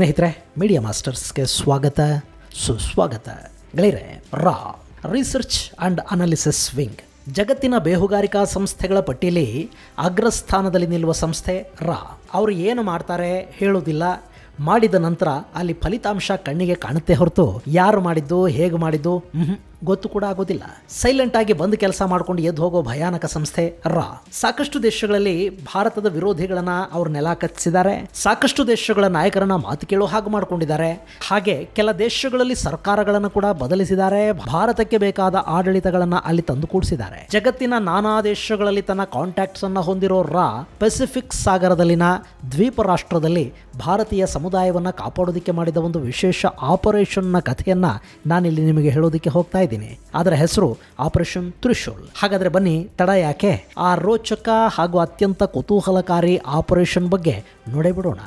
ಸ್ನೇಹಿತರೆ, ಮೀಡಿಯಾ ಮಾಸ್ಟರ್ಸ್ಗೆ ಸ್ವಾಗತ ಸುಸ್ವಾಗತ. ಗೆಳೆಯರೆ, ರಾ ರಿಸರ್ಚ್ ಆ್ಯಂಡ್ ಅನಾಲಿಸಿಸ್ ವಿಂಗ್ ಜಗತ್ತಿನ ಬೇಹುಗಾರಿಕಾ ಸಂಸ್ಥೆಗಳ ಪಟ್ಟಿಯಲ್ಲಿ ಅಗ್ರಸ್ಥಾನದಲ್ಲಿ ನಿಲ್ಲುವ ಸಂಸ್ಥೆ ರಾ. ಅವರು ಏನು ಮಾಡ್ತಾರೆ ಹೇಳೋದಿಲ್ಲ, ಮಾಡಿದ ನಂತರ ಅಲ್ಲಿ ಫಲಿತಾಂಶ ಕಣ್ಣಿಗೆ ಕಾಣುತ್ತೆ ಹೊರತು ಯಾರು ಮಾಡಿದ್ದು ಹೇಗೆ ಮಾಡಿದ್ದು ಗೊತ್ತು ಕೂಡ ಆಗೋದಿಲ್ಲ. ಸೈಲೆಂಟ್ ಆಗಿ ಬಂದು ಕೆಲಸ ಮಾಡ್ಕೊಂಡು ಎದ್ದು ಹೋಗೋ ಭಯಾನಕ ಸಂಸ್ಥೆ ರಾ. ಸಾಕಷ್ಟು ದೇಶಗಳಲ್ಲಿ ಭಾರತದ ವಿರೋಧಿಗಳನ್ನ ಅವ್ರು ನೆಲ ಕಚ್ಚಿದ್ದಾರೆ. ಸಾಕಷ್ಟು ದೇಶಗಳ ನಾಯಕರನ್ನ ಮಾತು ಕೇಳೋ ಹಾಗೆ ಮಾಡ್ಕೊಂಡಿದ್ದಾರೆ. ಹಾಗೆ ಕೆಲ ದೇಶಗಳಲ್ಲಿ ಸರ್ಕಾರಗಳನ್ನು ಕೂಡ ಬದಲಿಸಿದ್ದಾರೆ. ಭಾರತಕ್ಕೆ ಬೇಕಾದ ಆಡಳಿತಗಳನ್ನ ಅಲ್ಲಿ ತಂದು ಕೂಡಿಸಿದ್ದಾರೆ. ಜಗತ್ತಿನ ನಾನಾ ದೇಶಗಳಲ್ಲಿ ತನ್ನ ಕಾಂಟ್ಯಾಕ್ಟ್ಸ್ ಅನ್ನ ಹೊಂದಿರೋ ರಾ ಪೆಸಿಫಿಕ್ ಸಾಗರದಲ್ಲಿನ ದ್ವೀಪ ರಾಷ್ಟ್ರದಲ್ಲಿ ಭಾರತೀಯ ಸಮುದಾಯವನ್ನ ಕಾಪಾಡೋದಕ್ಕೆ ಮಾಡಿದ ಒಂದು ವಿಶೇಷ ಆಪರೇಷನ್ನ ಕಥೆಯನ್ನ ನಾನಿಲ್ಲಿ ನಿಮಗೆ ಹೇಳೋದಕ್ಕೆ ಹೋಗ್ತಾ ಇದ್ದೀನಿ. ಅದರ ಹೆಸರು ಆಪರೇಷನ್ ತ್ರಿಶೂಲ್. ಹಾಗಾದ್ರೆ ಬನ್ನಿ, ತಡ ಯಾಕೆ, ಆ ರೋಚಕ ಹಾಗೂ ಅತ್ಯಂತ ಕುತೂಹಲಕಾರಿ ಆಪರೇಷನ್ ಬಗ್ಗೆ ನೋಡೇ ಬಿಡೋಣ.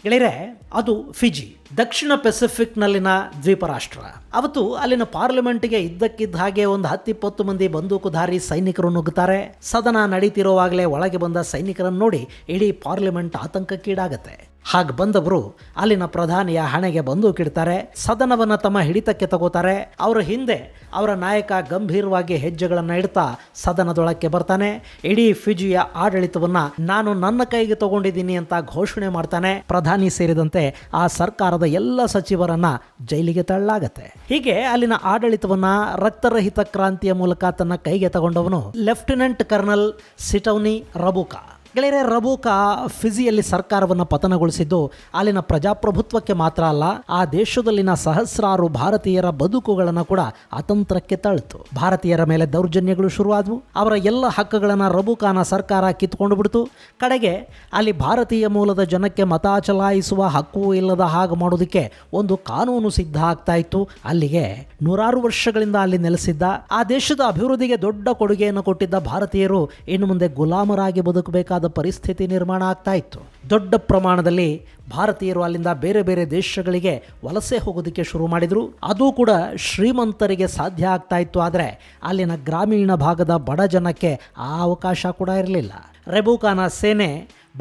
ಗೆಳೆಯರೆ, ಅದು ಫಿಜಿ, ದಕ್ಷಿಣ ಪೆಸಿಫಿಕ್ನಲ್ಲಿನ ದ್ವೀಪ ರಾಷ್ಟ್ರ. ಅವತ್ತು ಅಲ್ಲಿನ ಪಾರ್ಲಿಮೆಂಟ್ಗೆ ಇದ್ದಕ್ಕಿದ್ದ ಹಾಗೆ ಒಂದು 10-20 ಮಂದಿ ಬಂದೂಕುಧಾರಿ ಸೈನಿಕರು ನುಗ್ಗುತ್ತಾರೆ. ಸದನ ನಡೀತಿರುವಾಗಲೇ ಒಳಗೆ ಬಂದ ಸೈನಿಕರನ್ನು ನೋಡಿ ಇಡೀ ಪಾರ್ಲಿಮೆಂಟ್ ಆತಂಕಕ್ಕೀಡಾಗತ್ತೆ. ಹಾಗೆ ಬಂದವರು ಅಲ್ಲಿನ ಪ್ರಧಾನಿಯ ಹಣೆಗೆ ಬಂದೂಕಿಡ್ತಾರೆ. ಸದನವನ್ನು ತಮ್ಮ ಹಿಡಿತಕ್ಕೆ ತಗೋತಾರೆ. ಅವರ ಹಿಂದೆ ಅವರ ನಾಯಕ ಗಂಭೀರವಾಗಿ ಹೆಜ್ಜೆಗಳನ್ನು ಇಡ್ತಾ ಸದನದೊಳಕ್ಕೆ ಬರ್ತಾನೆ. ಇಡೀ ಫಿಜಿಯ ಆಡಳಿತವನ್ನು ನಾನು ನನ್ನ ಕೈಗೆ ತಗೊಂಡಿದ್ದೀನಿ ಅಂತ ಘೋಷಣೆ ಮಾಡ್ತಾನೆ. ಪ್ರಧಾನಿ ಸೇರಿದಂತೆ ಆ ಸರ್ಕಾರದ ಎಲ್ಲ ಸಚಿವರನ್ನ ಜೈಲಿಗೆ ತಳ್ಳಲಾಗತ್ತೆ. ಹೀಗೆ ಅಲ್ಲಿನ ಆಡಳಿತವನ್ನ ರಕ್ತರಹಿತ ಕ್ರಾಂತಿಯ ಮೂಲಕ ತನ್ನ ಕೈಗೆ ತಗೊಂಡವನು ಲೆಫ್ಟಿನೆಂಟ್ ಕರ್ನಲ್ ಸಿಟೌನಿ ರಬುಕಾ. ಗೆಳೆಯರೆ, ರಬುಕಾ ಫಿಜಿಯಲ್ಲಿ ಸರ್ಕಾರವನ್ನು ಪತನಗೊಳಿಸಿದ್ದು ಅಲ್ಲಿನ ಪ್ರಜಾಪ್ರಭುತ್ವಕ್ಕೆ ಮಾತ್ರ ಅಲ್ಲ, ಆ ದೇಶದಲ್ಲಿನ ಸಹಸ್ರಾರು ಭಾರತೀಯರ ಬದುಕುಗಳನ್ನು ಕೂಡ ಅತಂತ್ರಕ್ಕೆ ತಳ್ಳಿತು. ಭಾರತೀಯರ ಮೇಲೆ ದೌರ್ಜನ್ಯಗಳು ಶುರುವಾದವು. ಅವರ ಎಲ್ಲ ಹಕ್ಕುಗಳನ್ನು ರಬುಕಾನ ಸರ್ಕಾರ ಕಿತ್ಕೊಂಡು ಬಿಡ್ತು. ಕಡೆಗೆ ಅಲ್ಲಿ ಭಾರತೀಯ ಮೂಲದ ಜನಕ್ಕೆ ಮತ ಚಲಾಯಿಸುವ ಹಕ್ಕು ಇಲ್ಲದ ಹಾಗೆ ಮಾಡೋದಕ್ಕೆ ಒಂದು ಕಾನೂನು ಸಿದ್ಧ ಆಗ್ತಾ ಇತ್ತು. ಅಲ್ಲಿಗೆ ನೂರಾರು ವರ್ಷಗಳಿಂದ ಅಲ್ಲಿ ನೆಲೆಸಿದ್ದ, ಆ ದೇಶದ ಅಭಿವೃದ್ಧಿಗೆ ದೊಡ್ಡ ಕೊಡುಗೆಯನ್ನು ಕೊಟ್ಟಿದ್ದ ಭಾರತೀಯರು ಇನ್ನು ಮುಂದೆ ಗುಲಾಮರಾಗಿ ಬದುಕಬೇಕಾದ ಪರಿಸ್ಥಿತಿ ನಿರ್ಮಾಣ ಆಗ್ತಾ ಇತ್ತು. ದೊಡ್ಡ ಪ್ರಮಾಣದಲ್ಲಿ ಭಾರತೀಯರು ಅಲ್ಲಿಂದ ಬೇರೆ ಬೇರೆ ದೇಶಗಳಿಗೆ ವಲಸೆ ಹೋಗೋದಕ್ಕೆ ಶುರು ಮಾಡಿದ್ರು. ಅದು ಕೂಡ ಶ್ರೀಮಂತರಿಗೆ ಸಾಧ್ಯ ಆಗ್ತಾ ಇತ್ತು. ಆದರೆ ಅಲ್ಲಿನ ಗ್ರಾಮೀಣ ಭಾಗದ ಬಡ ಜನಕ್ಕೆ ಆ ಅವಕಾಶ ಕೂಡ ಇರಲಿಲ್ಲ. ರೆಬುಕಾನ ಸೇನೆ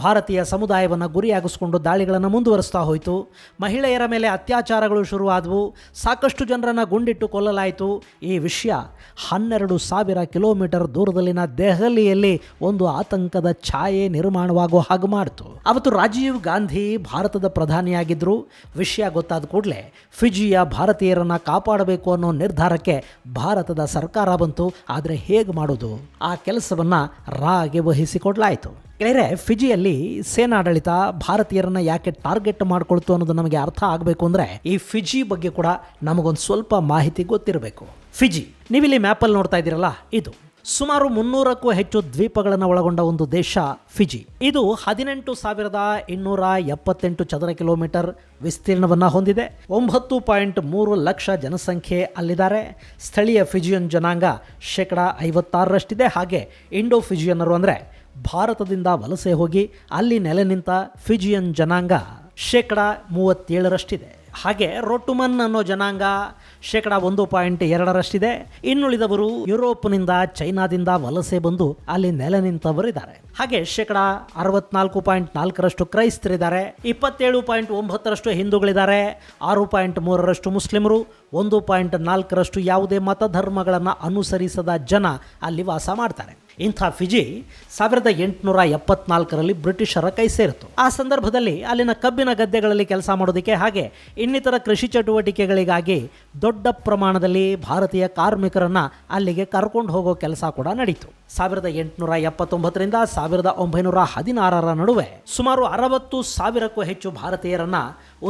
ಭಾರತೀಯ ಸಮುದಾಯವನ್ನು ಗುರಿಯಾಗಿಸಿಕೊಂಡು ದಾಳಿಗಳನ್ನು ಮುಂದುವರಿಸ್ತಾ ಹೋಯಿತು. ಮಹಿಳೆಯರ ಮೇಲೆ ಅತ್ಯಾಚಾರಗಳು ಶುರುವಾದವು. ಸಾಕಷ್ಟು ಜನರನ್ನು ಗುಂಡಿಟ್ಟು ಕೊಲ್ಲಲಾಯಿತು. ಈ ವಿಷಯ 12,000 ಕಿಲೋಮೀಟರ್ ದೂರದಲ್ಲಿನ ದೆಹಲಿಯಲ್ಲಿ ಒಂದು ಆತಂಕದ ಛಾಯೆ ನಿರ್ಮಾಣವಾಗುವ ಹಾಗೆ ಮಾಡಿತು. ಅವತ್ತು ರಾಜೀವ್ ಗಾಂಧಿ ಭಾರತದ ಪ್ರಧಾನಿಯಾಗಿದ್ದರು. ವಿಷಯ ಗೊತ್ತಾದ ಕೂಡಲೇ ಫಿಜಿಯ ಭಾರತೀಯರನ್ನು ಕಾಪಾಡಬೇಕು ಅನ್ನೋ ನಿರ್ಧಾರಕ್ಕೆ ಭಾರತದ ಸರ್ಕಾರ ಬಂತು. ಆದರೆ ಹೇಗೆ ಮಾಡೋದು, ಆ ಕೆಲಸವನ್ನು ರಾಗೆ ವಹಿಸಿಕೊಡ್ಲಾಯಿತು. ಗೆಳೆಯರೆ, ಫಿಜಿಯಲ್ಲಿ ಸೇನಾಡಳಿತ ಭಾರತೀಯರನ್ನ ಯಾಕೆ ಟಾರ್ಗೆಟ್ ಮಾಡ್ಕೊಳ್ತು ಅನ್ನೋದು ನಮಗೆ ಅರ್ಥ ಆಗಬೇಕು ಅಂದರೆ ಈ ಫಿಜಿ ಬಗ್ಗೆ ಕೂಡ ನಮಗೊಂದು ಸ್ವಲ್ಪ ಮಾಹಿತಿ ಗೊತ್ತಿರಬೇಕು. ಫಿಜಿ, ನೀವಿಲ್ಲಿ ಮ್ಯಾಪಲ್ಲಿ ನೋಡ್ತಾ ಇದ್ದೀರಲ್ಲ, ಇದು ಸುಮಾರು 300ಕ್ಕೂ ಹೆಚ್ಚು ದ್ವೀಪಗಳನ್ನು ಒಳಗೊಂಡ ಒಂದು ದೇಶ ಫಿಜಿ. ಇದು 18,278 ಚದರ ಕಿಲೋಮೀಟರ್ ವಿಸ್ತೀರ್ಣವನ್ನು ಹೊಂದಿದೆ. 9.3 ಲಕ್ಷ ಜನಸಂಖ್ಯೆ ಅಲ್ಲಿದ್ದಾರೆ. ಸ್ಥಳೀಯ ಫಿಜಿಯನ್ ಜನಾಂಗ 56%ರಷ್ಟಿದೆ. ಹಾಗೆ ಇಂಡೋ ಫಿಜಿಯನ್ನರು ಅಂದರೆ ಭಾರತದಿಂದ ವಲಸೆ ಹೋಗಿ ಅಲ್ಲಿ ನೆಲೆ ನಿಂತ ಫಿಜಿಯನ್ ಜನಾಂಗ 37%ರಷ್ಟಿದೆ. ಹಾಗೆ ರೊಟುಮನ್ ಅನ್ನೋ ಜನಾಂಗ 1.2%ರಷ್ಟಿದೆ. ಇನ್ನುಳಿದವರು ಯುರೋಪ್ನಿಂದ, ಚೈನಾದಿಂದ ವಲಸೆ ಬಂದು ಅಲ್ಲಿ ನೆಲೆ ನಿಂತವರಿದ್ದಾರೆ. ಹಾಗೆ 64.4% ಕ್ರೈಸ್ತರಿದ್ದಾರೆ, 27.9% ಹಿಂದೂಗಳಿದ್ದಾರೆ, 6.3% ಮುಸ್ಲಿಮರು, 1.4% ಯಾವುದೇ ಮತಧರ್ಮಗಳನ್ನು ಅನುಸರಿಸದ ಜನ ಅಲ್ಲಿ ವಾಸ ಮಾಡ್ತಾರೆ. ಇಂಥ ಫಿಜಿ 1874ರಲ್ಲಿ ಬ್ರಿಟಿಷರ ಕೈ ಸೇರಿತು. ಆ ಸಂದರ್ಭದಲ್ಲಿ ಅಲ್ಲಿನ ಕಬ್ಬಿನ ಗದ್ದೆಗಳಲ್ಲಿ ಕೆಲಸ ಮಾಡೋದಕ್ಕೆ ಹಾಗೆ ಇನ್ನಿತರ ಕೃಷಿ ಚಟುವಟಿಕೆಗಳಿಗಾಗಿ ದೊಡ್ಡ ಪ್ರಮಾಣದಲ್ಲಿ ಭಾರತೀಯ ಕಾರ್ಮಿಕರನ್ನ ಅಲ್ಲಿಗೆ ಕರ್ಕೊಂಡು ಹೋಗೋ ಕೆಲಸ ಕೂಡ ನಡೀತು. 1879ರಿಂದ 1916ರ ನಡುವೆ ಸುಮಾರು 60,000ಕ್ಕೂ ಹೆಚ್ಚು ಭಾರತೀಯರನ್ನ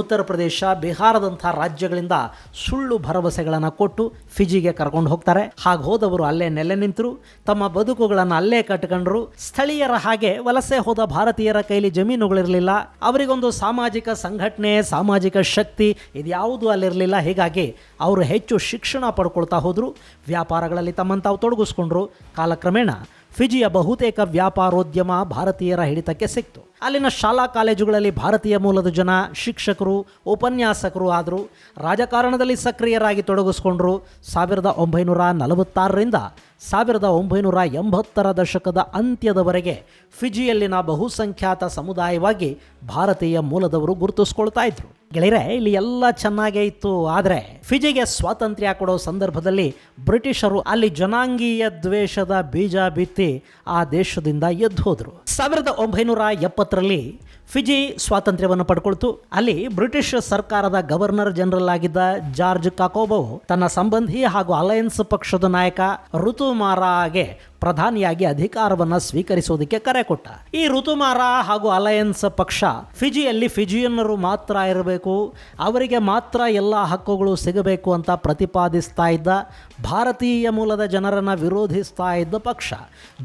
ಉತ್ತರ ಪ್ರದೇಶ, ಬಿಹಾರದಂಥ ರಾಜ್ಯಗಳಿಂದ ಸುಳ್ಳು ಭರವಸೆಗಳನ್ನು ಕೊಟ್ಟು ಫಿಜಿಗೆ ಕರ್ಕೊಂಡು ಹೋಗ್ತಾರೆ. ಹಾಗೆ ಹೋದವರು ಅಲ್ಲೇ ನೆಲೆ ನಿಂತರು, ತಮ್ಮ ಬದುಕುಗಳನ್ನು ಅಲ್ಲೇ ಕಟ್ಕೊಂಡ್ರು. ಸ್ಥಳೀಯರ ಹಾಗೆ ವಲಸೆ ಹೋದ ಭಾರತೀಯರ ಕೈಲಿ ಜಮೀನುಗಳಿರಲಿಲ್ಲ. ಅವರಿಗೊಂದು ಸಾಮಾಜಿಕ ಸಂಘಟನೆ, ಸಾಮಾಜಿಕ ಶಕ್ತಿ ಇದ್ಯಾವುದೂ ಅಲ್ಲಿರಲಿಲ್ಲ. ಹೀಗಾಗಿ ಅವರು ಹೆಚ್ಚು ಶಿಕ್ಷಣ ಪಡ್ಕೊಳ್ತಾ ಹೋದರು, ವ್ಯಾಪಾರಗಳಲ್ಲಿ ತಮ್ಮನ್ನು ತಾವು ತೊಡಗಿಸ್ಕೊಂಡ್ರು. ಕಾಲಕ್ರಮೇಣ ಫಿಜಿಯ ಬಹುತೇಕ ವ್ಯಾಪಾರೋದ್ಯಮ ಭಾರತೀಯರ ಹಿಡಿತಕ್ಕೆ ಸಿಕ್ತು. ಅಲ್ಲಿನ ಶಾಲಾ ಕಾಲೇಜುಗಳಲ್ಲಿ ಭಾರತೀಯ ಮೂಲದ ಜನ ಶಿಕ್ಷಕರು, ಉಪನ್ಯಾಸಕರು ಆದರು. ರಾಜಕಾರಣದಲ್ಲಿ ಸಕ್ರಿಯರಾಗಿ ತೊಡಗಿಸ್ಕೊಂಡ್ರು. 1946ರಿಂದ 1980ರ ದಶಕದ ಅಂತ್ಯದವರೆಗೆ ಫಿಜಿಯಲ್ಲಿನ ಬಹುಸಂಖ್ಯಾತ ಸಮುದಾಯವಾಗಿ ಭಾರತೀಯ ಮೂಲದವರು ಗುರುತಿಸ್ಕೊಳ್ತಾ ಇದ್ರು. ಗೆಳೆಯರೆ, ಇಲ್ಲಿ ಎಲ್ಲ ಚೆನ್ನಾಗೇ ಇತ್ತು. ಆದರೆ ಫಿಜಿಗೆ ಸ್ವಾತಂತ್ರ್ಯ ಕೊಡೋ ಸಂದರ್ಭದಲ್ಲಿ ಬ್ರಿಟಿಷರು ಅಲ್ಲಿ ಜನಾಂಗೀಯ ದ್ವೇಷದ ಬೀಜ ಬಿತ್ತಿ ಆ ದೇಶದಿಂದ ಎದ್ದು ಹೋದರು. 1970ರಲ್ಲಿ ಫಿಜಿ ಸ್ವಾತಂತ್ರ್ಯವನ್ನು ಪಡ್ಕೊಳ್ತು. ಅಲ್ಲಿ ಬ್ರಿಟಿಷ್ ಸರ್ಕಾರದ ಗವರ್ನರ್ ಜನರಲ್ ಆಗಿದ್ದ ಜಾರ್ಜ್ ಕಾಕೋಬೋ ತನ್ನ ಸಂಬಂಧಿ ಹಾಗೂ ಅಲಯನ್ಸ್ ಪಕ್ಷದ ನಾಯಕ ಋತುಮಾರಾಗೆ ಪ್ರಧಾನಿಯಾಗಿ ಅಧಿಕಾರವನ್ನು ಸ್ವೀಕರಿಸುವುದಕ್ಕೆ ಕರೆ ಕೊಟ್ಟ. ಈ ಋತುಮಾರಾ ಹಾಗೂ ಅಲಯನ್ಸ್ ಪಕ್ಷ ಫಿಜಿಯಲ್ಲಿ ಫಿಜಿಯನ್ನರು ಮಾತ್ರ ಇರಬೇಕು, ಅವರಿಗೆ ಮಾತ್ರ ಎಲ್ಲ ಹಕ್ಕುಗಳು ಸಿಗಬೇಕು ಅಂತ ಪ್ರತಿಪಾದಿಸ್ತಾ ಇದ್ದ, ಭಾರತೀಯ ಮೂಲದ ಜನರನ್ನು ವಿರೋಧಿಸ್ತಾ ಇದ್ದ ಪಕ್ಷ.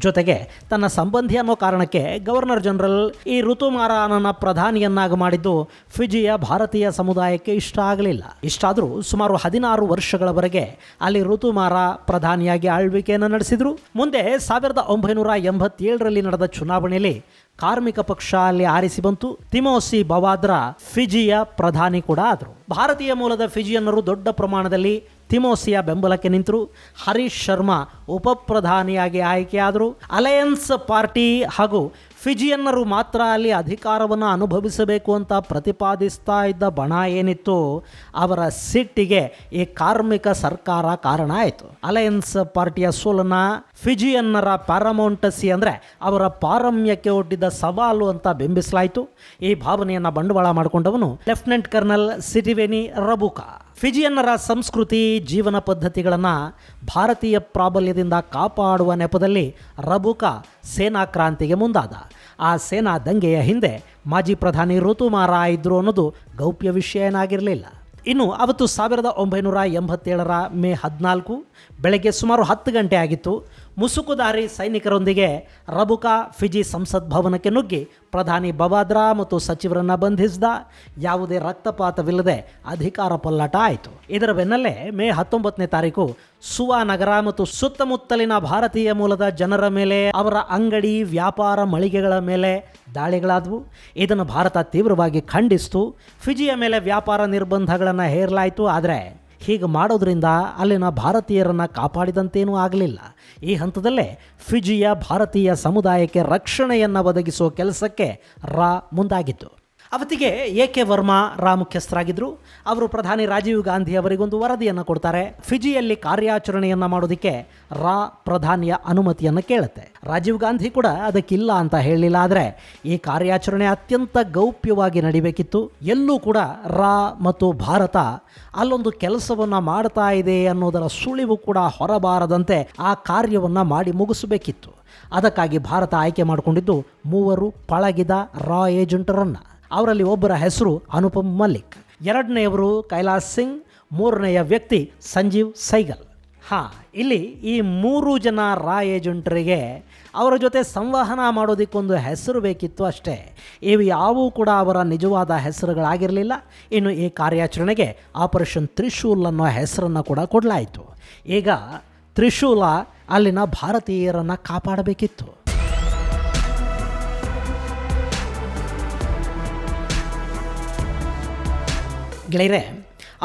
ಜೊತೆಗೆ ತನ್ನ ಸಂಬಂಧಿ ಅನ್ನೋ ಕಾರಣಕ್ಕೆ ಗವರ್ನರ್ ಜನರಲ್ ಈ ಋತುಮಾರಾನನ್ನ ಪ್ರಧಾನಿಯನ್ನಾಗಿ ಮಾಡಿದ್ದು ಫಿಜಿಯ ಭಾರತೀಯ ಸಮುದಾಯಕ್ಕೆ ಇಷ್ಟ ಆಗಲಿಲ್ಲ. ಇಷ್ಟಾದರೂ ಸುಮಾರು 16 ವರ್ಷಗಳವರೆಗೆ ಅಲ್ಲಿ ಋತುಮಾರಾ ಪ್ರಧಾನಿಯಾಗಿ ಆಳ್ವಿಕೆಯನ್ನು ನಡೆಸಿದ್ರು. ಮುಂದೆ 1987ರಲ್ಲಿ ನಡೆದ ಚುನಾವಣೆಯಲ್ಲಿ ಕಾರ್ಮಿಕ ಪಕ್ಷ ಅಲ್ಲಿ ಆರಿಸಿ ಬಂತು. ತಿಮೋಸಿ ಬವಾದ್ರಾ ಫಿಜಿಯ ಪ್ರಧಾನಿ ಕೂಡ ಆದರು. ಭಾರತೀಯ ಮೂಲದ ಫಿಜಿಯನ್ನರು ದೊಡ್ಡ ಪ್ರಮಾಣದಲ್ಲಿ ತಿಮೋಸಿಯ ಬೆಂಬಲಕ್ಕೆ ನಿಂತರು. ಹರೀಶ್ ಶರ್ಮಾ ಉಪ ಪ್ರಧಾನಿಯಾಗಿ ಆಯ್ಕೆಯಾದರು. ಅಲಯನ್ಸ್ ಪಾರ್ಟಿ ಹಾಗೂ ಫಿಜಿಯನ್ನರು ಮಾತ್ರ ಅಲ್ಲಿ ಅಧಿಕಾರವನ್ನು ಅನುಭವಿಸಬೇಕು ಅಂತ ಪ್ರತಿಪಾದಿಸ್ತಾ ಇದ್ದ ಬಣ ಏನಿತ್ತು, ಅವರ ಸಿಟ್ಟಿಗೆ ಈ ಕಾರ್ಮಿಕ ಸರ್ಕಾರ ಕಾರಣ ಆಯಿತು. ಅಲಯನ್ಸ್ ಪಾರ್ಟಿಯ ಸೋಲನ್ನು ಫಿಜಿಯನ್ನರ ಪ್ಯಾರಮೌಂಟಸಿ ಅಂದರೆ ಅವರ ಪಾರಮ್ಯಕ್ಕೆ ಒಡ್ಡಿದ್ದ ಸವಾಲು ಅಂತ ಬಿಂಬಿಸಲಾಯಿತು. ಈ ಭಾವನೆಯನ್ನು ಬಂಡವಾಳ ಮಾಡಿಕೊಂಡವನು ಲೆಫ್ಟಿನೆಂಟ್ ಕರ್ನಲ್ ಸಿಟಿವೆನಿ ರಬುಕಾ. ಫಿಜಿಯನ್ನರ ಸಂಸ್ಕೃತಿ, ಜೀವನ ಪದ್ಧತಿಗಳನ್ನು ಭಾರತೀಯ ಪ್ರಾಬಲ್ಯದಿಂದ ಕಾಪಾಡುವ ನೆಪದಲ್ಲಿ ರಬುಕಾ ಸೇನಾ ಕ್ರಾಂತಿಗೆ ಮುಂದಾದ. ಆ ಸೇನಾ ದಂಗೆಯ ಹಿಂದೆ ಮಾಜಿ ಪ್ರಧಾನಿ ಋತುಮಾರಾ ಇದ್ರು ಅನ್ನೋದು ಗೌಪ್ಯ ವಿಷಯ ಏನಾಗಿರಲಿಲ್ಲ. ಇನ್ನು ಅವತ್ತು 1987ರ ಮೇ 14 ಬೆಳಗ್ಗೆ ಸುಮಾರು 10 ಗಂಟೆ ಆಗಿತ್ತು. ಮುಸುಕುಧಾರಿ ಸೈನಿಕರೊಂದಿಗೆ ರಬುಕಾ ಫಿಜಿ ಸಂಸತ್ ಭವನಕ್ಕೆ ನುಗ್ಗಿ ಪ್ರಧಾನಿ ಬವಾದ್ರಾ ಮತ್ತು ಸಚಿವರನ್ನು ಬಂಧಿಸಿದ. ಯಾವುದೇ ರಕ್ತಪಾತವಿಲ್ಲದೆ ಅಧಿಕಾರ ಪಲ್ಲಾಟ ಆಯಿತು. ಇದರ ಬೆನ್ನಲ್ಲೇ ಮೇ 19ನೇ ತಾರೀಕು ಸುವಾ ನಗರ ಮತ್ತು ಸುತ್ತಮುತ್ತಲಿನ ಭಾರತೀಯ ಮೂಲದ ಜನರ ಮೇಲೆ, ಅವರ ಅಂಗಡಿ ವ್ಯಾಪಾರ ಮಳಿಗೆಗಳ ಮೇಲೆ ದಾಳಿಗಳಾದವು. ಇದನ್ನು ಭಾರತ ತೀವ್ರವಾಗಿ ಖಂಡಿಸಿತು. ಫಿಜಿಯ ಮೇಲೆ ವ್ಯಾಪಾರ ನಿರ್ಬಂಧಗಳನ್ನು ಹೇರಲಾಯಿತು. ಆದರೆ ಹೀಗೆ ಮಾಡೋದ್ರಿಂದ ಅಲ್ಲಿನ ಭಾರತೀಯರನ್ನು ಕಾಪಾಡಿದಂತೇನೂ ಆಗಲಿಲ್ಲ. ಈ ಹಂತದಲ್ಲೇ ಫಿಜಿಯ ಭಾರತೀಯ ಸಮುದಾಯಕ್ಕೆ ರಕ್ಷಣೆಯನ್ನು ಒದಗಿಸುವ ಕೆಲಸಕ್ಕೆ ಮುಂದಾಗಿತ್ತು. ಅವತ್ತಿಗೆ ಎ.ಕೆ. ವರ್ಮಾ ಮುಖ್ಯಸ್ಥರಾಗಿದ್ದರು. ಅವರು ಪ್ರಧಾನಿ ರಾಜೀವ್ ಗಾಂಧಿ ಅವರಿಗೊಂದು ವರದಿಯನ್ನು ಕೊಡ್ತಾರೆ. ಫಿಜಿಯಲ್ಲಿ ಕಾರ್ಯಾಚರಣೆಯನ್ನು ಮಾಡೋದಕ್ಕೆ ಪ್ರಧಾನಿಯ ಅನುಮತಿಯನ್ನು ಕೇಳುತ್ತೆ. ರಾಜೀವ್ ಗಾಂಧಿ ಕೂಡ ಅದಕ್ಕಿಲ್ಲ ಅಂತ ಹೇಳಲಿಲ್ಲ. ಆದರೆ ಈ ಕಾರ್ಯಾಚರಣೆ ಅತ್ಯಂತ ಗೌಪ್ಯವಾಗಿ ನಡಿಬೇಕಿತ್ತು. ಎಲ್ಲೂ ಕೂಡ ಮತ್ತು ಭಾರತ ಅಲ್ಲೊಂದು ಕೆಲಸವನ್ನು ಮಾಡ್ತಾ ಇದೆ ಅನ್ನೋದರ ಸುಳಿವು ಕೂಡ ಹೊರಬಾರದಂತೆ ಆ ಕಾರ್ಯವನ್ನು ಮಾಡಿ ಮುಗಿಸಬೇಕಿತ್ತು. ಅದಕ್ಕಾಗಿ ಭಾರತ ಆಯ್ಕೆ ಮಾಡಿಕೊಂಡಿದ್ದು 3 ಪಳಗಿದ ಏಜೆಂಟರನ್ನು. ಅವರಲ್ಲಿ ಒಬ್ಬರ ಹೆಸರು ಅನುಪಮ್ ಮಲ್ಲಿಕ್, ಎರಡನೆಯವರು ಕೈಲಾಸ್ ಸಿಂಗ್, ಮೂರನೆಯ ವ್ಯಕ್ತಿ ಸಂಜೀವ್ ಸೈಗಲ್. ಇಲ್ಲಿ ಈ 3 ಜನ ಏಜೆಂಟರಿಗೆ ಅವರ ಜೊತೆ ಸಂವಹನ ಮಾಡೋದಕ್ಕೊಂದು ಹೆಸರು ಬೇಕಿತ್ತು ಅಷ್ಟೇ. ಇವು ಯಾವೂ ಕೂಡ ಅವರ ನಿಜವಾದ ಹೆಸರುಗಳಾಗಿರಲಿಲ್ಲ. ಇನ್ನು ಈ ಕಾರ್ಯಾಚರಣೆಗೆ ಆಪರೇಷನ್ ತ್ರಿಶೂಲ್ ಅನ್ನೋ ಹೆಸರನ್ನು ಕೂಡ ಕೊಡಲಾಯಿತು. ಈಗ ತ್ರಿಶೂಲ ಅಲ್ಲಿನ ಭಾರತೀಯರನ್ನು ಕಾಪಾಡಬೇಕಿತ್ತು. ಗೆಳೆಯರೆ,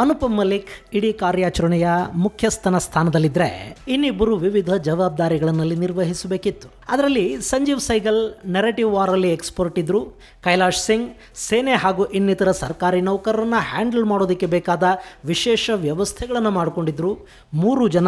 ಅನುಪಮ್ ಮಲ್ಲಿಕ್ ಇಡೀ ಕಾರ್ಯಾಚರಣೆಯ ಮುಖ್ಯಸ್ಥನ ಸ್ಥಾನದಲ್ಲಿದ್ದರೆ ಇನ್ನಿಬ್ಬರು ವಿವಿಧ ಜವಾಬ್ದಾರಿಗಳಲ್ಲಿ ನಿರ್ವಹಿಸಬೇಕಿತ್ತು. ಅದರಲ್ಲಿ ಸಂಜೀವ್ ಸೈಗಲ್ ನೆರೆಟಿವ್ ವಾರಲ್ಲಿ ಎಕ್ಸ್ಪರ್ಟ್ ಇದ್ದರು. ಕೈಲಾಶ್ ಸಿಂಗ್ ಸೇನೆ ಹಾಗೂ ಇನ್ನಿತರ ಸರ್ಕಾರಿ ನೌಕರರನ್ನು ಹ್ಯಾಂಡಲ್ ಮಾಡೋದಕ್ಕೆ ಬೇಕಾದ ವಿಶೇಷ ವ್ಯವಸ್ಥೆಗಳನ್ನು ಮಾಡಿಕೊಂಡಿದ್ರು. 3 ಜನ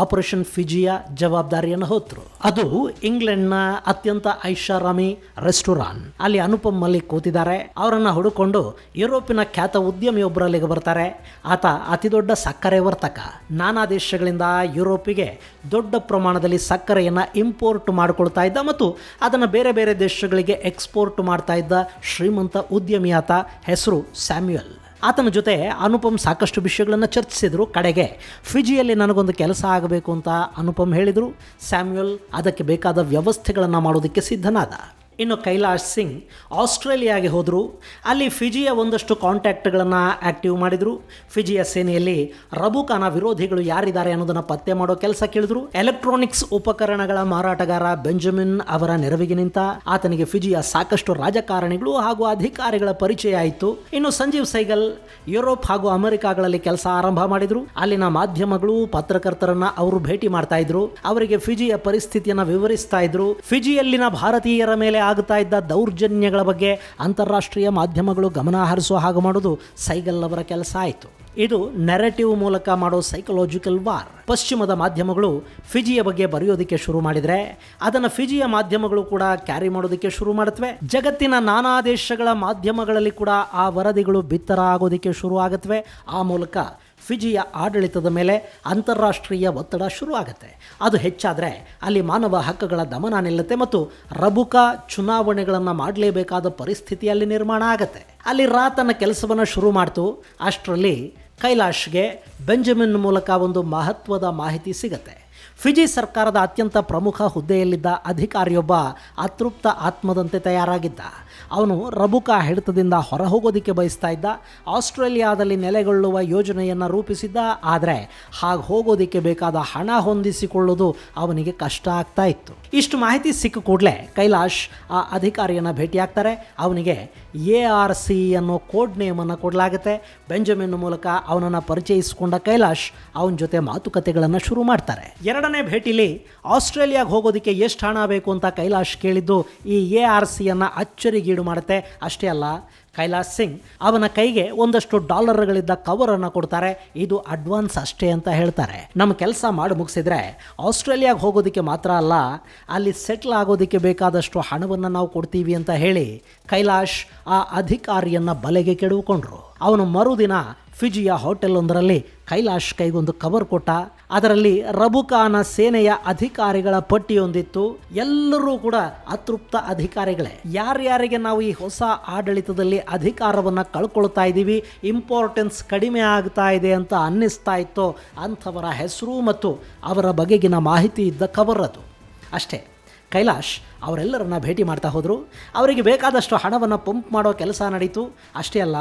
ಆಪರೇಷನ್ ಫಿಜಿಯ ಜವಾಬ್ದಾರಿಯನ್ನು ಹೊತ್ತರು. ಅದು ಇಂಗ್ಲೆಂಡ್ನ ಅತ್ಯಂತ ಐಷಾರಾಮಿ ರೆಸ್ಟೋರಾಂಟ್. ಅಲ್ಲಿ ಅನುಪಮ್ ಮಲ್ಲಿಕ್ ಕೂತಿದ್ದಾರೆ. ಅವರನ್ನು ಹುಡುಕೊಂಡು ಯುರೋಪಿನ ಖ್ಯಾತ ಉದ್ಯಮಿಯೊಬ್ಬರಲ್ಲಿಗೆ ಬರ್ತಾರೆ. ಆತ ಅತಿ ದೊಡ್ಡ ಸಕ್ಕರೆ ವರ್ತಕ. ನಾನಾ ದೇಶಗಳಿಂದ ಯುರೋಪಿಗೆ ದೊಡ್ಡ ಪ್ರಮಾಣದಲ್ಲಿ ಸಕ್ಕರೆಯನ್ನು ಇಂಪೋರ್ಟ್ ಮಾಡಿಕೊಳ್ತಾ ಇದ್ದ ಮತ್ತು ಅದನ್ನು ಬೇರೆ ಬೇರೆ ದೇಶಗಳಿಗೆ ಎಕ್ಸ್ಪೋರ್ಟ್ ಮಾಡ್ತಾ ಇದ್ದ ಶ್ರೀಮಂತ ಉದ್ಯಮಿ ಆತ. ಹೆಸರು ಸ್ಯಾಮ್ಯುಯಲ್. ಆತನ ಜೊತೆ ಅನುಪಮ್ ಸಾಕಷ್ಟು ವಿಷಯಗಳನ್ನು ಚರ್ಚಿಸಿದರು. ಕಡೆಗೆ ಫಿಜಿಯಲ್ಲಿ ನನಗೊಂದು ಕೆಲಸ ಆಗಬೇಕು ಅಂತ ಅನುಪಮ್ ಹೇಳಿದರು. ಸ್ಯಾಮ್ಯುಯಲ್ ಅದಕ್ಕೆ ಬೇಕಾದ ವ್ಯವಸ್ಥೆಗಳನ್ನು ಮಾಡೋದಕ್ಕೆ ಸಿದ್ಧನಾದ. ಇನ್ನು ಕೈಲಾಶ್ ಸಿಂಗ್ ಆಸ್ಟ್ರೇಲಿಯಾಗೆ ಹೋದರು. ಅಲ್ಲಿ ಫಿಜಿಯ ಒಂದಷ್ಟು ಕಾಂಟ್ಯಾಕ್ಟ್ಗಳನ್ನು ಆ್ಯಕ್ಟಿವ್ ಮಾಡಿದರು. ಫಿಜಿಯ ಸೇನೆಯಲ್ಲಿ ರಬುಕಾನ ವಿರೋಧಿಗಳು ಯಾರಿದ್ದಾರೆ ಅನ್ನೋದನ್ನು ಪತ್ತೆ ಮಾಡೋ ಕೆಲಸ ಕೇಳಿದ್ರು. ಎಲೆಕ್ಟ್ರಾನಿಕ್ಸ್ ಉಪಕರಣಗಳ ಮಾರಾಟಗಾರ ಬೆಂಜಮಿನ್ ಅವರ ನೆರವಿಗೆ ನಿಂತ. ಆತನಿಗೆ ಫಿಜಿಯ ಸಾಕಷ್ಟು ರಾಜಕಾರಣಿಗಳು ಹಾಗೂ ಅಧಿಕಾರಿಗಳ ಪರಿಚಯ ಆಯಿತು. ಇನ್ನು ಸಂಜೀವ್ ಸೈಗಲ್ ಯುರೋಪ್ ಹಾಗೂ ಅಮೆರಿಕಾಗಳಲ್ಲಿ ಕೆಲಸ ಆರಂಭ ಮಾಡಿದ್ರು. ಅಲ್ಲಿನ ಮಾಧ್ಯಮಗಳು ಪತ್ರಕರ್ತರನ್ನ ಅವರು ಭೇಟಿ ಮಾಡ್ತಾ ಇದ್ರು. ಅವರಿಗೆ ಫಿಜಿಯ ಪರಿಸ್ಥಿತಿಯನ್ನು ವಿವರಿಸ್ತಾ ಇದ್ರು. ಫಿಜಿಯಲ್ಲಿನ ಭಾರತೀಯರ ಮೇಲೆ ಆಗುತ್ತಾ ಇದ್ದ ದೌರ್ಜನ್ಯಗಳ ಬಗ್ಗೆ ಅಂತಾರಾಷ್ಟ್ರೀಯ ಮಾಧ್ಯಮಗಳು ಗಮನ ಹರಿಸುವ ಹಾಗೆ ಮಾಡೋದು ಸೈಗಲ್ ಅವರ ಕೆಲಸ ಆಯಿತು. ಇದು ನೆರೆಟಿವ್ ಮೂಲಕ ಮಾಡೋ ಸೈಕಲಾಜಿಕಲ್ ವಾರ್. ಪಶ್ಚಿಮದ ಮಾಧ್ಯಮಗಳು ಫಿಜಿಯ ಬಗ್ಗೆ ಬರೆಯೋದಕ್ಕೆ ಶುರು ಮಾಡಿದರೆ ಅದನ್ನು ಫಿಜಿಯ ಮಾಧ್ಯಮಗಳು ಕೂಡ ಕ್ಯಾರಿ ಮಾಡೋದಕ್ಕೆ ಶುರು ಮಾಡುತ್ತವೆ. ಜಗತ್ತಿನ ನಾನಾ ದೇಶಗಳ ಮಾಧ್ಯಮಗಳಲ್ಲಿ ಕೂಡ ಆ ವರದಿಗಳು ಬಿತ್ತರ ಆಗೋದಕ್ಕೆ ಶುರು ಆಗುತ್ತವೆ. ಆ ಮೂಲಕ ಫಿಜಿಯ ಆಡಳಿತದ ಮೇಲೆ ಅಂತಾರಾಷ್ಟ್ರೀಯ ಒತ್ತಡ ಶುರು ಆಗುತ್ತೆ. ಅದು ಹೆಚ್ಚಾದರೆ ಅಲ್ಲಿ ಮಾನವ ಹಕ್ಕುಗಳ ದಮನ ನಿಲ್ಲುತ್ತೆ ಮತ್ತು ರಬುಕಾ ಚುನಾವಣೆಗಳನ್ನು ಮಾಡಲೇಬೇಕಾದ ಪರಿಸ್ಥಿತಿ ಅಲ್ಲಿ ನಿರ್ಮಾಣ ಆಗುತ್ತೆ. ಅಲ್ಲಿ ತನ್ನ ಕೆಲಸವನ್ನು ಶುರು ಮಾಡ್ತು. ಅಷ್ಟರಲ್ಲಿ ಕೈಲಾಶ್ಗೆ ಬೆಂಜಮಿನ್ ಮೂಲಕ ಒಂದು ಮಹತ್ವದ ಮಾಹಿತಿ ಸಿಗುತ್ತೆ. ಫಿಜಿ ಸರ್ಕಾರದ ಅತ್ಯಂತ ಪ್ರಮುಖ ಹುದ್ದೆಯಲ್ಲಿದ್ದ ಅಧಿಕಾರಿಯೊಬ್ಬ ಅತೃಪ್ತ ಆತ್ಮದಂತೆ ತಯಾರಾಗಿದ್ದ. ಅವನು ರಬುಕಾ ಹಿಡಿತದಿಂದ ಹೊರಹೋಗೋದಕ್ಕೆ ಬಯಸ್ತಾ ಇದ್ದ. ಆಸ್ಟ್ರೇಲಿಯಾದಲ್ಲಿ ನೆಲೆಗೊಳ್ಳುವ ಯೋಜನೆಯನ್ನು ರೂಪಿಸಿದ್ದ. ಆದರೆ ಹಾಗೆ ಹೋಗೋದಕ್ಕೆ ಬೇಕಾದ ಹಣ ಹೊಂದಿಸಿಕೊಳ್ಳೋದು ಅವನಿಗೆ ಕಷ್ಟ ಆಗ್ತಾ ಇತ್ತು. ಇಷ್ಟು ಮಾಹಿತಿ ಸಿಕ್ಕ ಕೂಡಲೇ ಕೈಲಾಶ್ ಆ ಅಧಿಕಾರಿಯನ್ನು ಭೇಟಿಯಾಗ್ತಾರೆ. ಅವನಿಗೆ ARC ಅನ್ನೋ ಕೋಡ್ ನೇಮನ್ನು ಕೊಡಲಾಗುತ್ತೆ. ಬೆಂಜಮಿನ್ ಮೂಲಕ ಅವನನ್ನು ಪರಿಚಯಿಸಿಕೊಂಡ ಕೈಲಾಶ್ ಅವನ ಜೊತೆ ಮಾತುಕತೆಗಳನ್ನು ಶುರು ಮಾಡ್ತಾರೆ. ಎರಡನೇ ಭೇಟಿಲಿ ಆಸ್ಟ್ರೇಲಿಯಾಗೆ ಹೋಗೋದಕ್ಕೆ ಎಷ್ಟು ಹಣ ಬೇಕು ಅಂತ ಕೈಲಾಶ್ ಕೇಳಿದ್ದು ಈ ARCಯನ್ನು ಅಚ್ಚರಿಗೀಡು ಮಾಡುತ್ತೆ. ಅಷ್ಟೇ ಅಲ್ಲ, ಕೈಲಾಶ್ ಸಿಂಗ್ ಅವನ ಕೈಗೆ ಒಂದಷ್ಟು ಡಾಲರ್ಗಳಿದ್ದ ಕವರನ್ನು ಕೊಡ್ತಾರೆ. ಇದು ಅಡ್ವಾನ್ಸ್ ಅಷ್ಟೇ ಅಂತ ಹೇಳ್ತಾರೆ. ನಮ್ಮ ಕೆಲಸ ಮಾಡಿ ಮುಗಿಸಿದ್ರೆ ಆಸ್ಟ್ರೇಲಿಯಾಗೆ ಹೋಗೋದಕ್ಕೆ ಮಾತ್ರ ಅಲ್ಲ, ಅಲ್ಲಿ ಸೆಟ್ಲ್ ಆಗೋದಕ್ಕೆ ಬೇಕಾದಷ್ಟು ಹಣವನ್ನು ನಾವು ಕೊಡ್ತೀವಿ ಅಂತ ಹೇಳಿ ಕೈಲಾಶ್ ಆ ಅಧಿಕಾರಿಯನ್ನು ಬಲೆಗೆ ಕೆಡವುಕೊಂಡ್ರು. ಅವನು ಮರುದಿನ ಫಿಜಿಯ ಹೋಟೆಲ್ ಒಂದರಲ್ಲಿ ಕೈಲಾಶ್ ಕೈಗೊಂದು ಕವರ್ ಕೊಟ್ಟ. ಅದರಲ್ಲಿ ರಬುಕಾನ ಸೇನೆಯ ಅಧಿಕಾರಿಗಳ ಪಟ್ಟಿಯೊಂದಿತ್ತು. ಎಲ್ಲರೂ ಕೂಡ ಅತೃಪ್ತ ಅಧಿಕಾರಿಗಳೇ. ಯಾರ್ಯಾರಿಗೆ ನಾವು ಈ ಹೊಸ ಆಡಳಿತದಲ್ಲಿ ಅಧಿಕಾರವನ್ನು ಕಳ್ಕೊಳ್ತಾ ಇದ್ದೀವಿ, ಇಂಪಾರ್ಟೆನ್ಸ್ ಕಡಿಮೆ ಆಗ್ತಾ ಇದೆ ಅಂತ ಅನ್ನಿಸ್ತಾ ಇತ್ತೋ ಅಂಥವರ ಹೆಸರು ಮತ್ತು ಅವರ ಬಗೆಗಿನ ಮಾಹಿತಿ ಇದ್ದ ಕವರ್ ಅದು. ಅಷ್ಟೇ, ಕೈಲಾಶ್ ಅವರೆಲ್ಲರನ್ನ ಭೇಟಿ ಮಾಡ್ತಾ ಹೋದರು. ಅವರಿಗೆ ಬೇಕಾದಷ್ಟು ಹಣವನ್ನು ಪಂಪ್ ಮಾಡೋ ಕೆಲಸ ನಡೀತು. ಅಷ್ಟೇ ಅಲ್ಲ,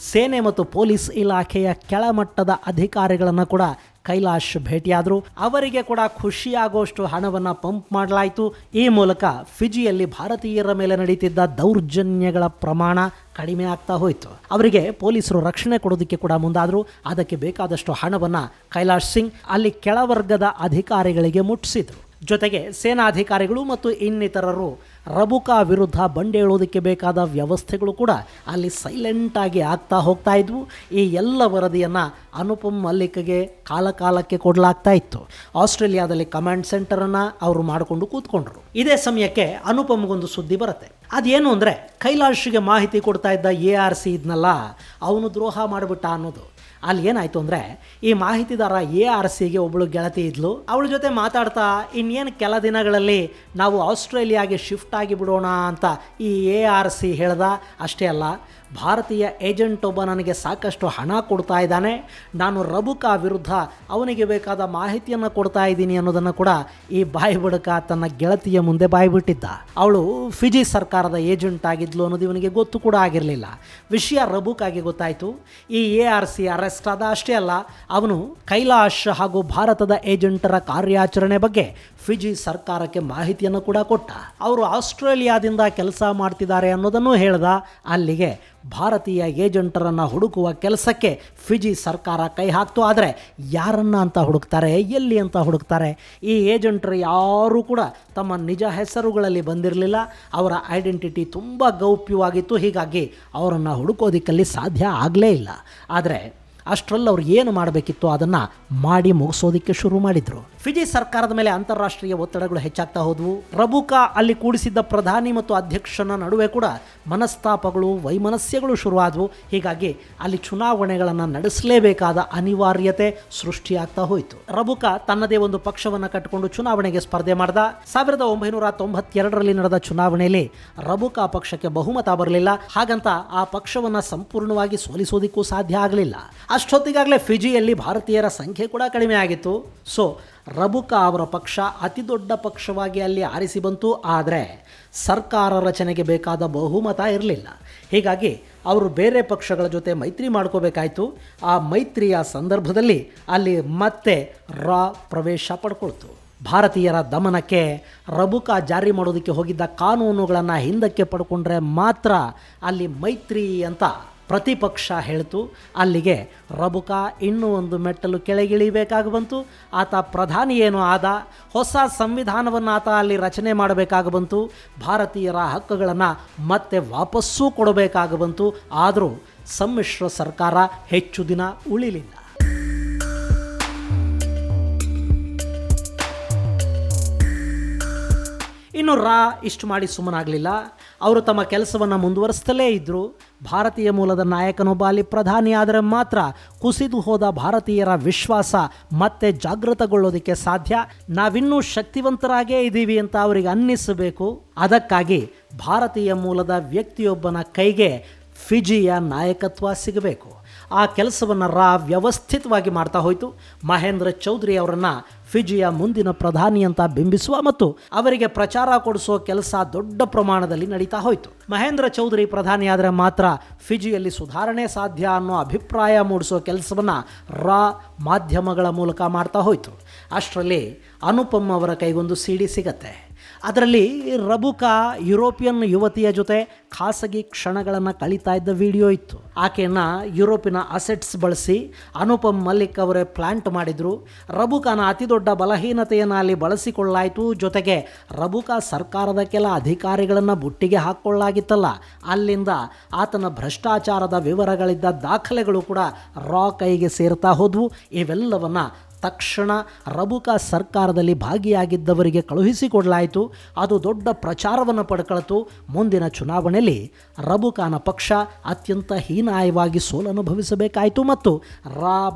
ಸೇನೆ ಮತ್ತು ಪೊಲೀಸ್ ಇಲಾಖೆಯ ಕೆಳಮಟ್ಟದ ಅಧಿಕಾರಿಗಳನ್ನು ಕೂಡ ಕೈಲಾಶ್ ಭೇಟಿಯಾದರು. ಅವರಿಗೆ ಕೂಡ ಖುಷಿಯಾಗುವಷ್ಟು ಹಣವನ್ನು ಪಂಪ್ ಮಾಡಲಾಯಿತು. ಈ ಮೂಲಕ ಫಿಜಿಯಲ್ಲಿ ಭಾರತೀಯರ ಮೇಲೆ ನಡೀತಿದ್ದ ದೌರ್ಜನ್ಯಗಳ ಪ್ರಮಾಣ ಕಡಿಮೆ ಆಗ್ತಾ ಹೋಯಿತು. ಅವರಿಗೆ ಪೊಲೀಸರು ರಕ್ಷಣೆ ಕೊಡೋದಕ್ಕೆ ಕೂಡ ಮುಂದಾದರು. ಅದಕ್ಕೆ ಬೇಕಾದಷ್ಟು ಹಣವನ್ನು ಕೈಲಾಶ್ ಸಿಂಗ್ ಅಲ್ಲಿ ಕೆಳವರ್ಗದ ಅಧಿಕಾರಿಗಳಿಗೆ ಮುಟ್ಟಿಸಿದರು. ಜೊತೆಗೆ ಸೇನಾಧಿಕಾರಿಗಳು ಮತ್ತು ಇನ್ನಿತರರು ರಬುಕಾ ವಿರುದ್ಧ ಬಂಡೇಳೋದಕ್ಕೆ ಬೇಕಾದ ವ್ಯವಸ್ಥೆಗಳು ಕೂಡ ಅಲ್ಲಿ ಸೈಲೆಂಟಾಗಿ ಆಗ್ತಾ ಹೋಗ್ತಾ ಇದ್ವು. ಈ ಎಲ್ಲ ವರದಿಯನ್ನು ಅನುಪಮ್ ಮಲ್ಲಿಕ್ಗೆ ಕಾಲಕಾಲಕ್ಕೆ ಕೊಡಲಾಗ್ತಾ ಇತ್ತು. ಆಸ್ಟ್ರೇಲಿಯಾದಲ್ಲಿ ಕಮಾಂಡ್ ಸೆಂಟರನ್ನು ಅವರು ಮಾಡಿಕೊಂಡು ಕೂತ್ಕೊಂಡ್ರು. ಇದೇ ಸಮಯಕ್ಕೆ ಅನುಪಮ್ಗೊಂದು ಸುದ್ದಿ ಬರುತ್ತೆ. ಅದೇನು ಅಂದರೆ, ಕೈಲಾಶ್ಗೆ ಮಾಹಿತಿ ಕೊಡ್ತಾ ಇದ್ದ ARC ಇದ್ನಲ್ಲ, ಅವನು ದ್ರೋಹ ಮಾಡಿಬಿಟ್ಟ ಅನ್ನೋದು. ಅಲ್ಲಿ ಏನಾಯಿತು ಅಂದರೆ, ಈ ಮಾಹಿತಿದಾರ ARCಗೆ ಒಬ್ಬಳು ಗೆಳತಿ ಇದ್ಲು. ಅವಳ ಜೊತೆ ಮಾತಾಡ್ತಾ ಇನ್ನೇನು ಕೆಲ ದಿನಗಳಲ್ಲಿ ನಾವು ಆಸ್ಟ್ರೇಲಿಯಾಗೆ ಶಿಫ್ಟ್ ಆಗಿಬಿಡೋಣ ಅಂತ ಈ ARC ಹೇಳ್ದ. ಅಷ್ಟೇ ಅಲ್ಲ, ಭಾರತೀಯ ಏಜೆಂಟ್ ಒಬ್ಬ ನನಗೆ ಸಾಕಷ್ಟು ಹಣ ಕೊಡ್ತಾ ಇದ್ದಾನೆ, ನಾನು ರಬುಕಾ ವಿರುದ್ಧ ಅವನಿಗೆ ಬೇಕಾದ ಮಾಹಿತಿಯನ್ನು ಕೊಡ್ತಾ ಇದ್ದೀನಿ ಅನ್ನೋದನ್ನು ಕೂಡ ಈ ಬಾಯಿ ಬುಡಕ ತನ್ನ ಗೆಳತಿಯ ಮುಂದೆ ಬಾಯಿ ಬಿಟ್ಟಿದ್ದ. ಅವಳು ಫಿಜಿ ಸರ್ಕಾರದ ಏಜೆಂಟ್ ಆಗಿದ್ಲು ಅನ್ನೋದು ಇವನಿಗೆ ಗೊತ್ತು ಕೂಡ ಆಗಿರಲಿಲ್ಲ. ವಿಷಯ ರಬುಕಾಗೆ ಗೊತ್ತಾಯಿತು. ಈ ARC ಅರೆಸ್ಟ್ ಆದ. ಅಷ್ಟೇ ಅಲ್ಲ, ಅವನು ಕೈಲಾಶ್ ಹಾಗೂ ಭಾರತದ ಏಜೆಂಟರ ಕಾರ್ಯಾಚರಣೆ ಬಗ್ಗೆ ಫಿಜಿ ಸರ್ಕಾರಕ್ಕೆ ಮಾಹಿತಿಯನ್ನು ಕೂಡ ಕೊಟ್ಟ. ಅವರು ಆಸ್ಟ್ರೇಲಿಯಾದಿಂದ ಕೆಲಸ ಮಾಡ್ತಿದ್ದಾರೆ ಅನ್ನೋದನ್ನು ಹೇಳ್ದ. ಅಲ್ಲಿಗೆ ಭಾರತೀಯ ಏಜೆಂಟರನ್ನು ಹುಡುಕುವ ಕೆಲಸಕ್ಕೆ ಫಿಜಿ ಸರ್ಕಾರ ಕೈ ಹಾಕ್ತು. ಆದರೆ ಯಾರನ್ನ ಅಂತ ಹುಡುಕ್ತಾರೆ, ಎಲ್ಲಿ ಅಂತ ಹುಡುಕ್ತಾರೆ? ಈ ಏಜೆಂಟರು ಯಾರೂ ಕೂಡ ತಮ್ಮ ನಿಜ ಹೆಸರುಗಳಲ್ಲಿ ಬಂದಿರಲಿಲ್ಲ. ಅವರ ಐಡೆಂಟಿಟಿ ತುಂಬ ಗೌಪ್ಯವಾಗಿತ್ತು. ಹೀಗಾಗಿ ಅವರನ್ನು ಹುಡುಕೋದಿಕ್ಕಲ್ಲಿ ಸಾಧ್ಯ ಆಗಲೇ ಇಲ್ಲ. ಆದರೆ ಅಷ್ಟರಲ್ಲಿ ಅವ್ರು ಏನು ಮಾಡಬೇಕಿತ್ತು ಅದನ್ನು ಮಾಡಿ ಮುಗಿಸೋದಕ್ಕೆ ಶುರು ಮಾಡಿದರು. ಫಿಜಿ ಸರ್ಕಾರದ ಮೇಲೆ ಅಂತಾರಾಷ್ಟ್ರೀಯ ಒತ್ತಡಗಳು ಹೆಚ್ಚಾಗ್ತಾ ಹೋದವು. ರಬುಕಾ ಅಲ್ಲಿ ಕೂಡಿಸಿದ್ದ ಪ್ರಧಾನಿ ಮತ್ತು ಅಧ್ಯಕ್ಷನ ನಡುವೆ ಕೂಡ ಮನಸ್ತಾಪಗಳು, ವೈಮನಸ್ಯಗಳು ಶುರುವಾದವು. ಹೀಗಾಗಿ ಅಲ್ಲಿ ಚುನಾವಣೆಗಳನ್ನು ನಡೆಸಲೇಬೇಕಾದ ಅನಿವಾರ್ಯತೆ ಸೃಷ್ಟಿಯಾಗ್ತಾ ಹೋಯಿತು. ರಬುಕಾ ತನ್ನದೇ ಒಂದು ಪಕ್ಷವನ್ನು ಕಟ್ಟಿಕೊಂಡು ಚುನಾವಣೆಗೆ ಸ್ಪರ್ಧೆ ಮಾಡಿದ. 1992ರಲ್ಲಿ ನಡೆದ ಚುನಾವಣೆಯಲ್ಲಿ ರಬುಕಾ ಪಕ್ಷಕ್ಕೆ ಬಹುಮತ ಬರಲಿಲ್ಲ. ಹಾಗಂತ ಆ ಪಕ್ಷವನ್ನು ಸಂಪೂರ್ಣವಾಗಿ ಸೋಲಿಸೋದಕ್ಕೂ ಸಾಧ್ಯ ಆಗಲಿಲ್ಲ. ಅಷ್ಟೊತ್ತಿಗಾಗಲೇ ಫಿಜಿಯಲ್ಲಿ ಭಾರತೀಯರ ಸಂಖ್ಯೆ ಕೂಡ ಕಡಿಮೆ ಆಗಿತ್ತು. ಸೊ ರಬುಕಾ ಅವರ ಪಕ್ಷ ಅತಿ ದೊಡ್ಡ ಪಕ್ಷವಾಗಿ ಅಲ್ಲಿ ಆರಿಸಿ ಬಂತು. ಆದರೆ ಸರ್ಕಾರ ರಚನೆಗೆ ಬೇಕಾದ ಬಹುಮತ ಇರಲಿಲ್ಲ. ಹೀಗಾಗಿ ಅವರು ಬೇರೆ ಪಕ್ಷಗಳ ಜೊತೆ ಮೈತ್ರಿ ಮಾಡ್ಕೋಬೇಕಾಯಿತು. ಆ ಮೈತ್ರಿಯ ಸಂದರ್ಭದಲ್ಲಿ ಅಲ್ಲಿ ಮತ್ತೆ ರಾ ಪ್ರವೇಶ ಪಡ್ಕೊಳ್ತು. ಭಾರತೀಯರ ದಮನಕ್ಕೆ ರಬುಕಾ ಜಾರಿ ಮಾಡೋದಕ್ಕೆ ಹೋಗಿದ್ದ ಕಾನೂನುಗಳನ್ನು ಹಿಂದಕ್ಕೆ ಪಡ್ಕೊಂಡ್ರೆ ಮಾತ್ರ ಅಲ್ಲಿ ಮೈತ್ರಿ ಅಂತ ಪ್ರತಿಪಕ್ಷ ಹೇಳ್ತು. ಅಲ್ಲಿಗೆ ರಬುಕಾ ಇನ್ನೂ ಒಂದು ಮೆಟ್ಟಲು ಕೆಳಗಿಳಿಬೇಕಾಗಿ ಬಂತು. ಆತ ಪ್ರಧಾನಿ ಏನೋ ಆದ, ಹೊಸ ಸಂವಿಧಾನವನ್ನು ಆತ ಅಲ್ಲಿ ರಚನೆ ಮಾಡಬೇಕಾಗಿ ಬಂತು. ಭಾರತೀಯರ ಹಕ್ಕುಗಳನ್ನು ಮತ್ತೆ ವಾಪಸ್ಸೂ ಕೊಡಬೇಕಾಗಿ ಬಂತು. ಆದರೂ ಸಮ್ಮಿಶ್ರ ಸರ್ಕಾರ ಹೆಚ್ಚು ದಿನ ಉಳಿಲಿಲ್ಲ. ಇನ್ನು ಇಷ್ಟು ಮಾಡಿ ಸುಮ್ಮನಾಗಲಿಲ್ಲ. ಅವರು ತಮ್ಮ ಕೆಲಸವನ್ನು ಮುಂದುವರಿಸ್ತಲೇ ಇದ್ದರು. ಭಾರತೀಯ ಮೂಲದ ನಾಯಕನೊಬ್ಬ ಅಲ್ಲಿ ಪ್ರಧಾನಿ ಆದರೆ ಮಾತ್ರ ಕುಸಿದು ಹೋದ ಭಾರತೀಯರ ವಿಶ್ವಾಸ ಮತ್ತೆ ಜಾಗೃತಗೊಳ್ಳೋದಕ್ಕೆ ಸಾಧ್ಯ. ನಾವಿನ್ನೂ ಶಕ್ತಿವಂತರಾಗೇ ಇದ್ದೀವಿ ಅಂತ ಅವರಿಗೆ ಅನ್ನಿಸಬೇಕು. ಅದಕ್ಕಾಗಿ ಭಾರತೀಯ ಮೂಲದ ವ್ಯಕ್ತಿಯೊಬ್ಬನ ಕೈಗೆ ಫಿಜಿಯ ನಾಯಕತ್ವ ಸಿಗಬೇಕು. ಆ ಕೆಲಸವನ್ನು ವ್ಯವಸ್ಥಿತವಾಗಿ ಮಾಡ್ತಾ ಹೋಯಿತು. ಮಹೇಂದ್ರ ಚೌಧರಿ ಅವರನ್ನು ಫಿಜಿಯ ಮುಂದಿನ ಪ್ರಧಾನಿ ಅಂತ ಬಿಂಬಿಸುವ ಮತ್ತು ಅವರಿಗೆ ಪ್ರಚಾರ ಕೊಡಿಸುವ ಕೆಲಸ ದೊಡ್ಡ ಪ್ರಮಾಣದಲ್ಲಿ ನಡೀತಾ ಹೋಯಿತು. ಮಹೇಂದ್ರ ಚೌಧರಿ ಪ್ರಧಾನಿ ಆದರೆ ಮಾತ್ರ ಫಿಜಿಯಲ್ಲಿ ಸುಧಾರಣೆ ಸಾಧ್ಯ ಅನ್ನೋ ಅಭಿಪ್ರಾಯ ಮೂಡಿಸುವ ಕೆಲಸವನ್ನು ಮಾಧ್ಯಮಗಳ ಮೂಲಕ ಮಾಡ್ತಾ ಹೋಯಿತು. ಅಷ್ಟರಲ್ಲಿ ಅನುಪಮ್ ಅವರ ಕೈಗೊಂದು CD ಸಿಗತ್ತೆ. ಅದರಲ್ಲಿ ರಬುಕಾ ಯುರೋಪಿಯನ್ ಯುವತಿಯ ಜೊತೆ ಖಾಸಗಿ ಕ್ಷಣಗಳನ್ನು ಕಳೀತಾ ಇದ್ದ ವಿಡಿಯೋ ಇತ್ತು. ಆಕೆಯನ್ನು ಯುರೋಪಿನ ಅಸೆಟ್ಸ್ ಬಳಸಿ ಅನುಪಮ್ ಮಲ್ಲಿಕ್ ಅವರೇ ಪ್ಲಾಂಟ್ ಮಾಡಿದರು. ರಬುಕಾನ ಅತಿ ದೊಡ್ಡ ಬಲಹೀನತೆಯನ್ನು ಅಲ್ಲಿ ಬಳಸಿಕೊಳ್ಳಾಯಿತು. ಜೊತೆಗೆ ರಬುಕಾ ಸರ್ಕಾರದ ಕೆಲ ಅಧಿಕಾರಿಗಳನ್ನು ಬುಟ್ಟಿಗೆ ಹಾಕ್ಕೊಳ್ಳಾಗಿತ್ತಲ್ಲ, ಅಲ್ಲಿಂದ ಆತನ ಭ್ರಷ್ಟಾಚಾರದ ವಿವರಗಳಿದ್ದ ದಾಖಲೆಗಳು ಕೂಡ ಕೈಗೆ ಸೇರ್ತಾ ಹೋದವು. ಇವೆಲ್ಲವನ್ನು ತಕ್ಷಣ ರಬುಕಾ ಸರ್ಕಾರದಲ್ಲಿ ಭಾಗಿಯಾಗಿದ್ದವರಿಗೆ ಕಳುಹಿಸಿಕೊಡಲಾಯಿತು. ಅದು ದೊಡ್ಡ ಪ್ರಚಾರವನ್ನು ಪಡ್ಕೊಳ್ತು. ಮುಂದಿನ ಚುನಾವಣೆಯಲ್ಲಿ ರಬುಕಾನ ಪಕ್ಷ ಅತ್ಯಂತ ಹೀನಾಯವಾಗಿ ಸೋಲನುಭವಿಸಬೇಕಾಯಿತು ಮತ್ತು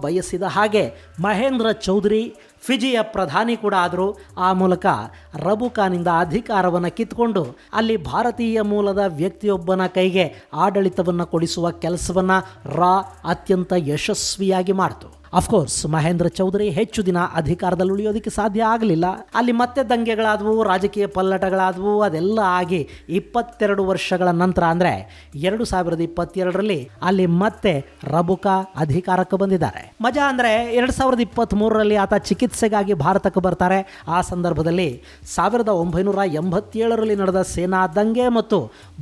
ಬಯಸಿದ ಹಾಗೆ ಮಹೇಂದ್ರ ಚೌಧರಿ ಫಿಜಿಯ ಪ್ರಧಾನಿ ಕೂಡ ಆದರು. ಆ ಮೂಲಕ ರಬುಕಾನಿಂದ ಅಧಿಕಾರವನ್ನು ಕಿತ್ಕೊಂಡು ಅಲ್ಲಿ ಭಾರತೀಯ ಮೂಲದ ವ್ಯಕ್ತಿಯೊಬ್ಬನ ಕೈಗೆ ಆಡಳಿತವನ್ನು ಕೊಡಿಸುವ ಕೆಲಸವನ್ನು ಅತ್ಯಂತ ಯಶಸ್ವಿಯಾಗಿ ಮಾಡಿತು. ಅಫ್ಕೋರ್ಸ್ ಮಹೇಂದ್ರ ಚೌಧರಿ ಹೆಚ್ಚು ದಿನ ಅಧಿಕಾರದಲ್ಲಿ ಉಳಿಯೋದಕ್ಕೆ ಸಾಧ್ಯ ಆಗಲಿಲ್ಲ. ಅಲ್ಲಿ ಮತ್ತೆ ದಂಗೆಗಳಾದವು, ರಾಜಕೀಯ ಪಲ್ಲಟಗಳಾದವು. ಅದೆಲ್ಲ ಆಗಿ 22 ವರ್ಷಗಳ ನಂತರ ಅಂದರೆ 2022ರಲ್ಲಿ ಅಲ್ಲಿ ಮತ್ತೆ ರಬುಕಾ ಅಧಿಕಾರಕ್ಕೆ ಬಂದಿದ್ದಾರೆ. ಮಜಾ ಅಂದರೆ 2023ರಲ್ಲಿ ಆತ ಚಿಕಿತ್ಸೆಗಾಗಿ ಭಾರತಕ್ಕೆ ಬರ್ತಾರೆ. ಆ ಸಂದರ್ಭದಲ್ಲಿ 1987ರಲ್ಲಿ ನಡೆದ ಸೇನಾ ದಂಗೆ ಮತ್ತು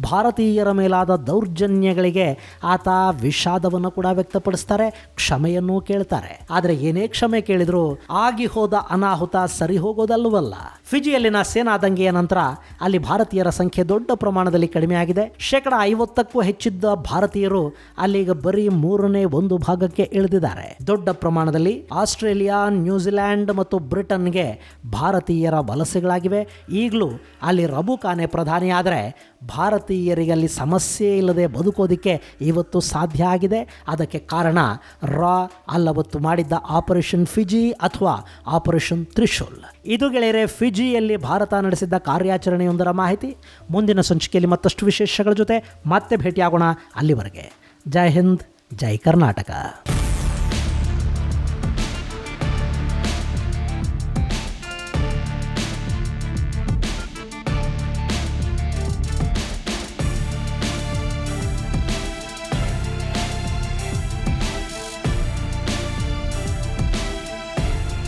ಭಾರತೀಯರ ಮೇಲಾದ ದೌರ್ಜನ್ಯಗಳಿಗೆ ಆತ ವಿಷಾದವನ್ನು ಕೂಡ ವ್ಯಕ್ತಪಡಿಸ್ತಾರೆ, ಕ್ಷಮೆಯನ್ನು ಕೇಳ್ತಾರೆ. ಆದರೆ ಏನೇ ಕ್ಷಮೆ ಕೇಳಿದ್ರು ಆಗಿ ಹೋದ ಅನಾಹುತ ಸರಿ ಹೋಗೋದಲ್ಲವಲ್ಲ. ಫಿಜಿಯಲ್ಲಿನ ಸೇನಾ ದಂಗೆಯ ನಂತರ ಅಲ್ಲಿ ಭಾರತೀಯರ ಸಂಖ್ಯೆ ದೊಡ್ಡ ಪ್ರಮಾಣದಲ್ಲಿ ಕಡಿಮೆ ಆಗಿದೆ. 50%ಕ್ಕೂ ಹೆಚ್ಚಿದ್ದ ಭಾರತೀಯರು ಅಲ್ಲಿಗ ಬರೀ 1/3 ಭಾಗಕ್ಕೆ ಇಳಿದಿದ್ದಾರೆ. ದೊಡ್ಡ ಪ್ರಮಾಣದಲ್ಲಿ ಆಸ್ಟ್ರೇಲಿಯಾ, ನ್ಯೂಜಿಲ್ಯಾಂಡ್ ಮತ್ತು ಬ್ರಿಟನ್ಗೆ ಭಾರತೀಯರ ವಲಸೆಗಳಾಗಿವೆ. ಈಗಲೂ ಅಲ್ಲಿ ರಬುಕಾನೆ ಪ್ರಧಾನಿ ಆದರೆ ಭಾರತೀಯರಿಗೆ ಅಲ್ಲಿ ಸಮಸ್ಯೆ ಇಲ್ಲದೆ ಬದುಕೋದಕ್ಕೆ ಇವತ್ತು ಸಾಧ್ಯ ಆಗಿದೆ. ಅದಕ್ಕೆ ಕಾರಣ ಅಲ್ಲವತ್ತು ಮಾಡಿದ್ದ ಆಪರೇಷನ್ ಫಿಜಿ ಅಥವಾ ಆಪರೇಷನ್ ತ್ರಿಶೂಲ್. ಇದು ಗೆಳೆಯರೆ ಫಿಜಿಯಲ್ಲಿ ಭಾರತ ನಡೆಸಿದ್ದ ಕಾರ್ಯಾಚರಣೆಯೊಂದರ ಮಾಹಿತಿ. ಮುಂದಿನ ಸಂಚಿಕೆಯಲ್ಲಿ ಮತ್ತಷ್ಟು ವಿಶೇಷಗಳ ಜೊತೆ ಮತ್ತೆ ಭೇಟಿಯಾಗೋಣ. ಅಲ್ಲಿವರೆಗೆ ಜೈ ಹಿಂದ್, ಜೈ ಕರ್ನಾಟಕ.